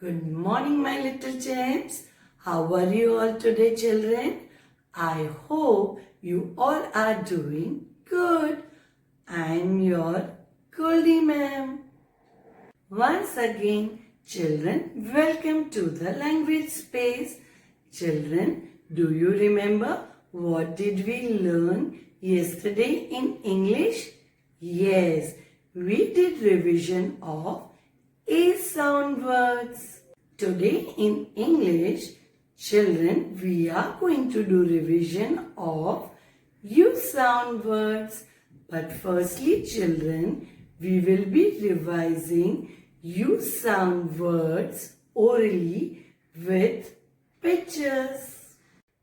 Good morning, my little champs. How are you all today, children? I hope you all are doing good. I'm your Goldie ma'am. Once again, children, welcome to the language space. Children, do you remember what did we learn yesterday in English? Yes, we did revision of A sound words. Today in English, children, we are going to do revision of U sound words. But firstly, children, we will be revising U sound words orally with pictures.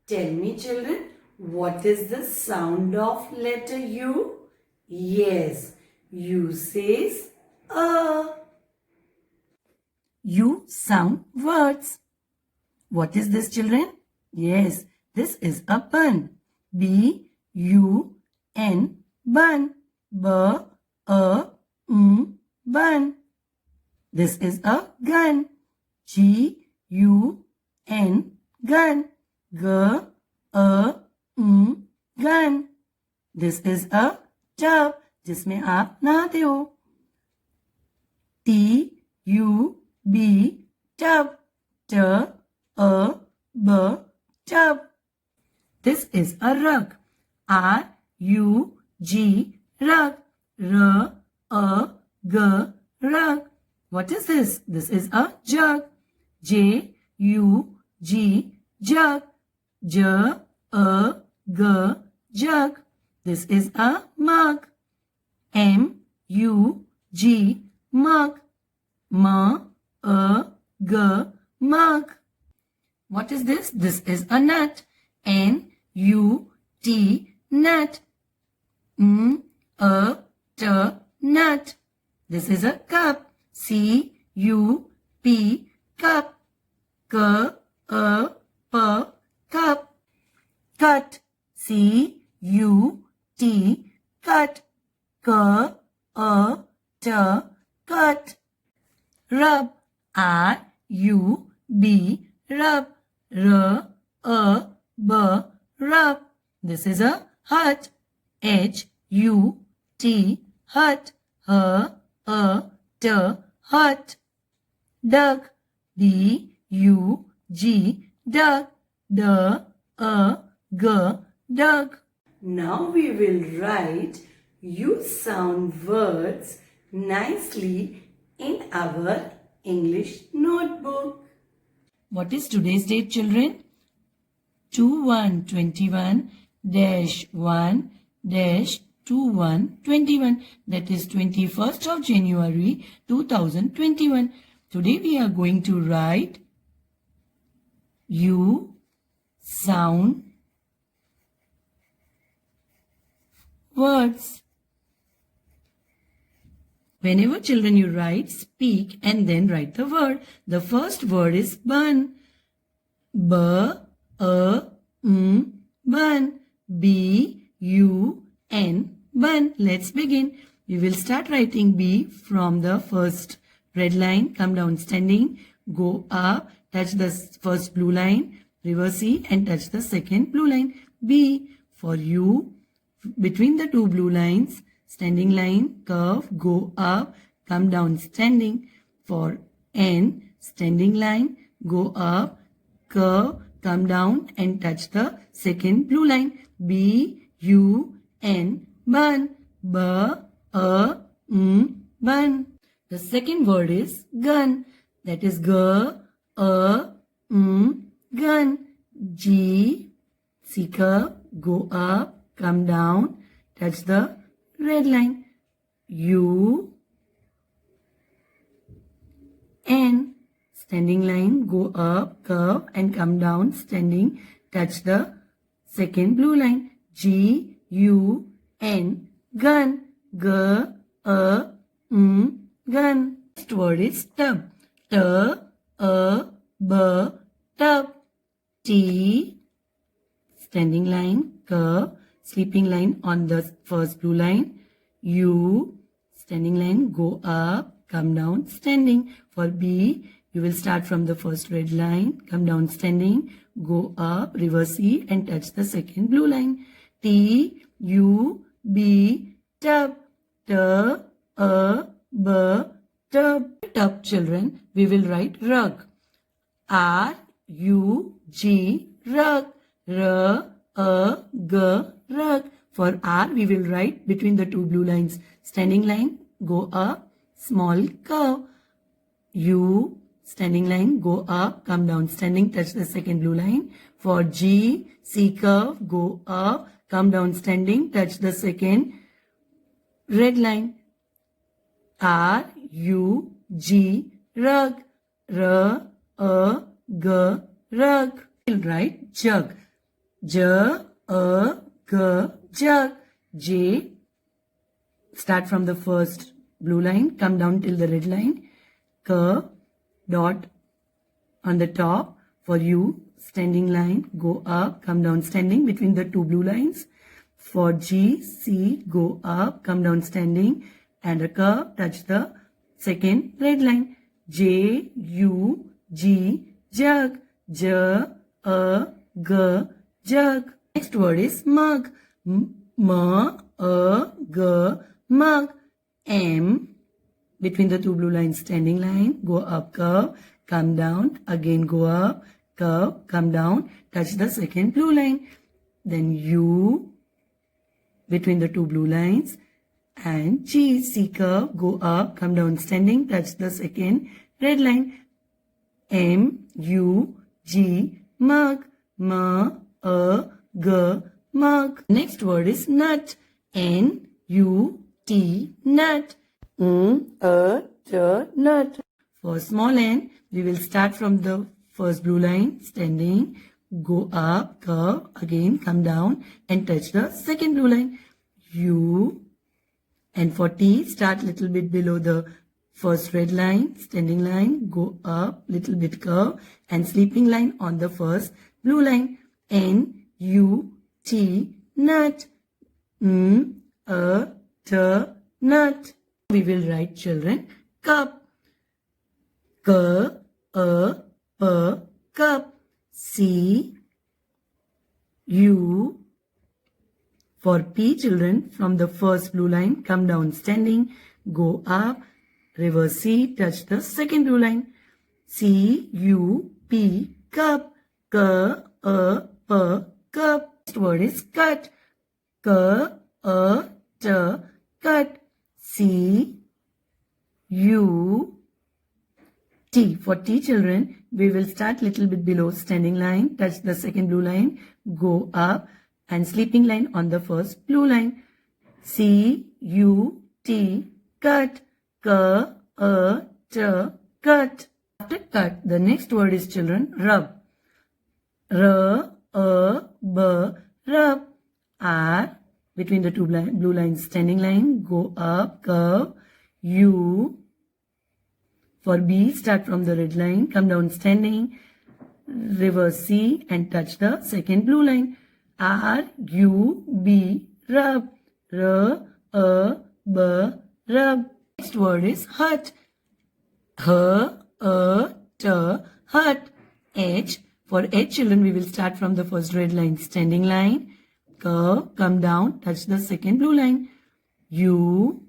Tell me, children, what is the sound of letter U? Yes, U says A. U sound words. What is this, children? Yes, this is a bun. B-U-N, bun. B-A-N, bun. This is a gun. G-U-N, gun. G-A-N, gun. This is a tub, जिसमें आप नहाते हो. T-U-B, tub. T-A-B, tub. This is a rug. R-U-G, rug. R-A-G, rug. What is this? This is a jug. J-U-G, jug. J-A-G, jug. This is a mug. M-U-G, mug. M-A-G, mug. What is this? This is a nut. N-U-T, nut. N-A-T, nut. This is a cup. C-U-P, cup. K-A-P, cup. Cut. C-U-T, cut. K-A-T, cut. Rub. R-U-B, rub. R-A-B, rub. This is a hut. H-U-T, hut. H-A-T, hut. Dug. D-U-G, dug. D-A-G, dug. Now we will write U sound words nicely in our English notebook. What is today's date, children? 2121-1-2121. That is 21st of January 2021. Today we are going to write U sound words. Whenever children you write, speak and then write the word. The first word is bun. B-A-N, bun. B-U-N, bun. Let's begin. We will start writing B from the first red line. Come down standing. Go up. Touch the first blue line. Reverse C and touch the second blue line. B. For U, between the two blue lines, standing line, curve, go up, come down standing. For N, standing line, go up, curve, come down and touch the second blue line. B-U-N, bun. B-A-N, bun. The second word is gun. That is G-A-N, gun. G, see curve, go up, come down, touch the red line. U-N, standing line, go up, curve and come down, standing, touch the second blue line. G-U-N, gun. G-A-N, gun. Next word is tub. T-A-B, tub. T, standing line, curve, sleeping line on the first blue line. U, standing line, go up, come down, standing. For B, You will start from the first red line, come down standing, go up, reverse E and touch the second blue line. T, U, B, tub. T, A, B, tub. Tub, children, we will write rug. R, U, G, rug. R, A, G, rug. For R, we will write between the two blue lines. Standing line, go up, small curve. U, standing line, go up, come down, standing, touch the second blue line. For G, C curve, go up, come down, standing, touch the second red line. R, U, G, rug. R, A, G, rug. We'll write jug. J, A, G, jug. J, start from the first blue line, come down till the red line. K, dot on the top. For U, standing line, go up, come down, standing between the two blue lines. For G, C, go up, come down, standing, and a curve, touch the second red line. J, U, G, jug. J, A, G, jug. Next word is mug. M, A, G, mug. M, between the two blue lines, standing line, go up, curve, come down, again go up, curve, come down, touch the second blue line. Then U, between the two blue lines, and G, C curve, go up, come down, standing, touch the second red line. M, U, G, mug. M, A, G, mug. Next word is nut. N, U, T, nut. Nut. For small n, we will start from the first blue line, standing, go up, curve, again come down and touch the second blue line. U. And for T, start little bit below the first red line, standing line, go up, little bit curve and sleeping line on the first blue line. N, U, T, nut. T, nut. We will write, children, cup. K, A, P, cup. C, U. For P, children, from the first blue line, come down standing, go up, reverse C, touch the second blue line. C, U, P, cup. K, A, P, cup. Next word is cut. K, A, T, cut. C, U, T. For T, children, we will start little bit below standing line, touch the second blue line, go up and sleeping line on the first blue line. C, U, T, cut. K, A, T, cut. After cut, the next word is, children, rub. R, A, B, rub. R, between the two blue lines, standing line, go up, curve. U. For B, start from the red line, come down standing, reverse C and touch the second blue line. R, U, B, rub. R, A, B, rub. Next word is hut. H, A, T, hut. H. For H, children, we will start from the first red line, standing line, curve, come down, touch the second blue line. U,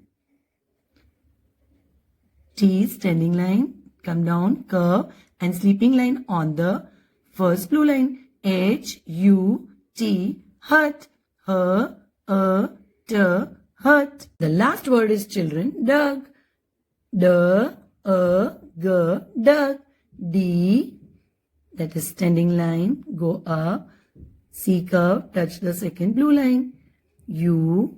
T, standing line, come down, curve and sleeping line on the first blue line. H, U, T, hut. H, A, T, hut. The last word is, children, dug. D, A, G, dug. D, that is standing line, go up, C curve, touch the second blue line. U,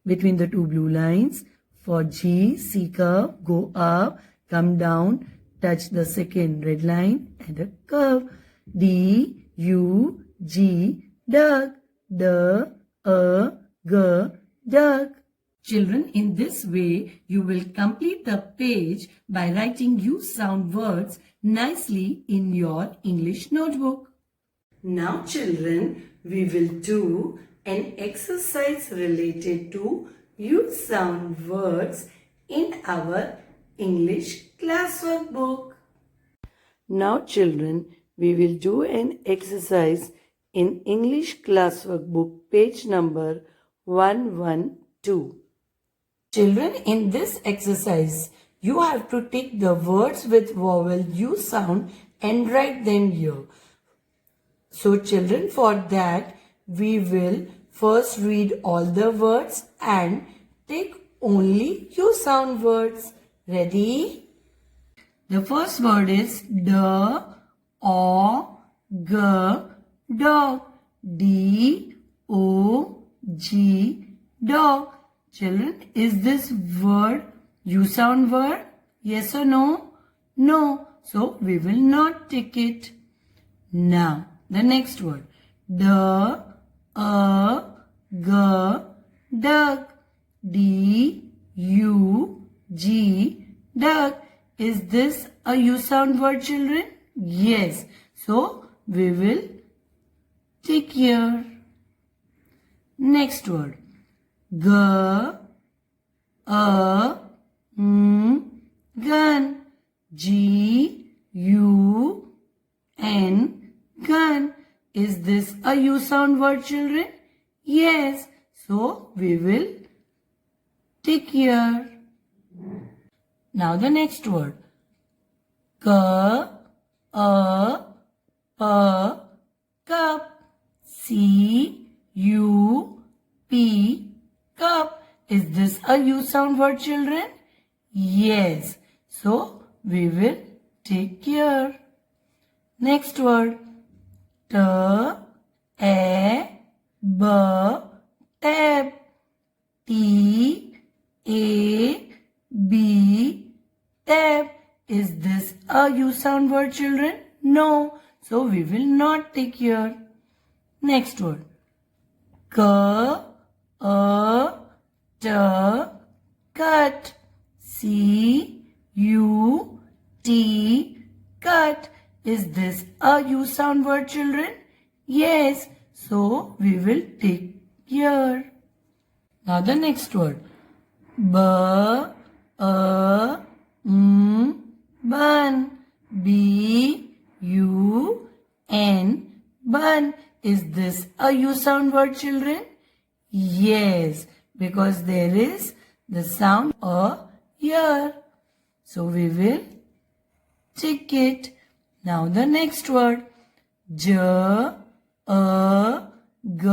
between the two blue lines. For G, C curve, go up, come down, touch the second red line and a curve. D, U, G, dug. D, A, G, dug. Children, in this way, you will complete the page by writing use sound words nicely in your English notebook. Now, children, we will do an exercise related to use sound words in our English classwork book. Now, children, we will do an exercise in English classwork book, page number 112. Children, in this exercise, you have to take the words with vowel U sound and write them here. So, children, for that, we will first read all the words and take only U sound words. Ready? The first word is D, O, G, dog. D, O, G, dog. Children, is this word U sound word? Yes or no? No. So, we will not take it. Now, the next word. D, A, G, duck. D, U, G, duck. Is this a U sound word, children? Yes. So, we will take here. Next word. G, A, gun. G, U, N, gun. Is this a U sound word, children? Yes. So, we will take here. Now the next word. K, A, P, cup. C, U, P, cup. Is this a U sound word, children? Yes. So, we will take care. Next word. T, A, B, tab. T, A, B, tab. Is this a U sound word, children? No. So, we will not take here. Next word. K, A, T, cut. C, U, T, cut. Is this a U sound word, children? Yes. So, we will take here. Now, the next word. B, A, bun. B, U, N, bun. Is this a U sound word, children? Yes, because there is the sound A here. So, we will take it. Now, the next word. J, A, G,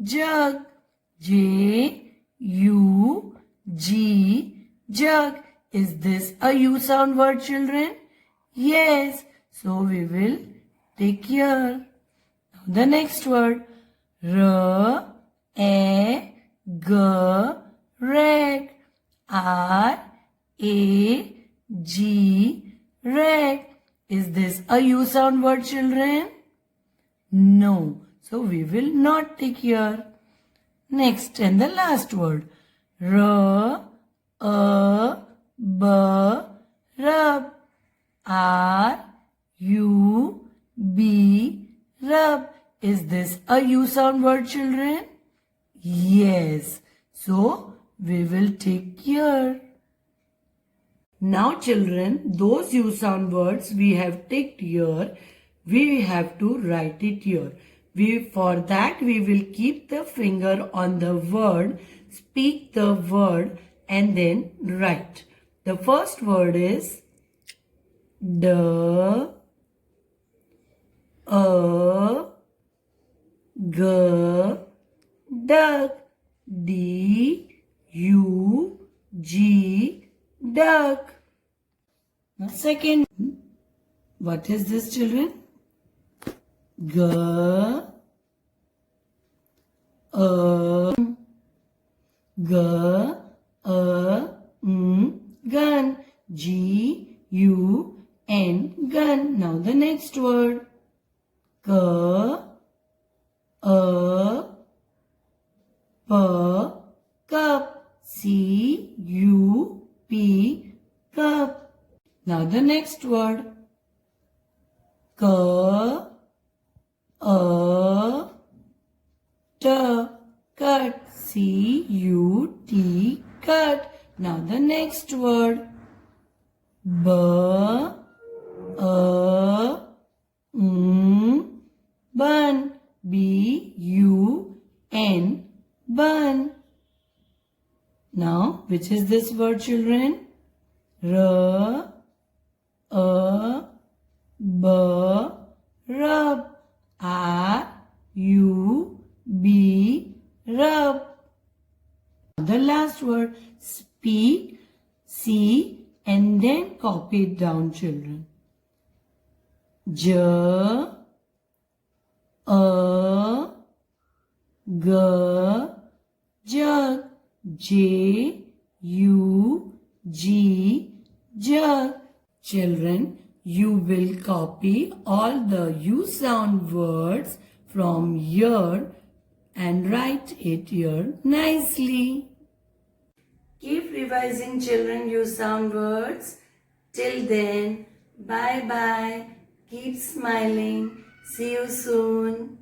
jug. J, U, G, jug. Is this a U sound word, children? Yes. So, we will take here. Now, the next word. R, A, G, rag. R, A, G, rag. Is this a U sound word, children? No. So, we will not take here. Next and the last word. R, A, B, rub. R, U, B, rub. Is this a U sound word, children? Yes. So, we will take here. Now, children, those U sound words we have ticked here, we have to write it here. For that, we will keep the finger on the word, speak the word, and then write. The first word is D, A, G, duck. D, U, G, duck. The second, what is this, children? G, A, G, A, gun. G, U, N, gun. Now the next word. K, A, P, cup. C, U, P, cup. Now the next word. K, A, T, cut. C, U, T, cut. Now the next word. B, Bun. B-U-N. Bun. Now, which is this word, children? R, A, B, rub. R-U-B, rub. The last word, speak, see, and then copy it down, children. J, A, G, jug. J, U, G, jug. Children, you will copy all the U sound words from here and write it here nicely. Keep revising, children, U sound words. Till then, bye bye. Keep smiling. See you soon.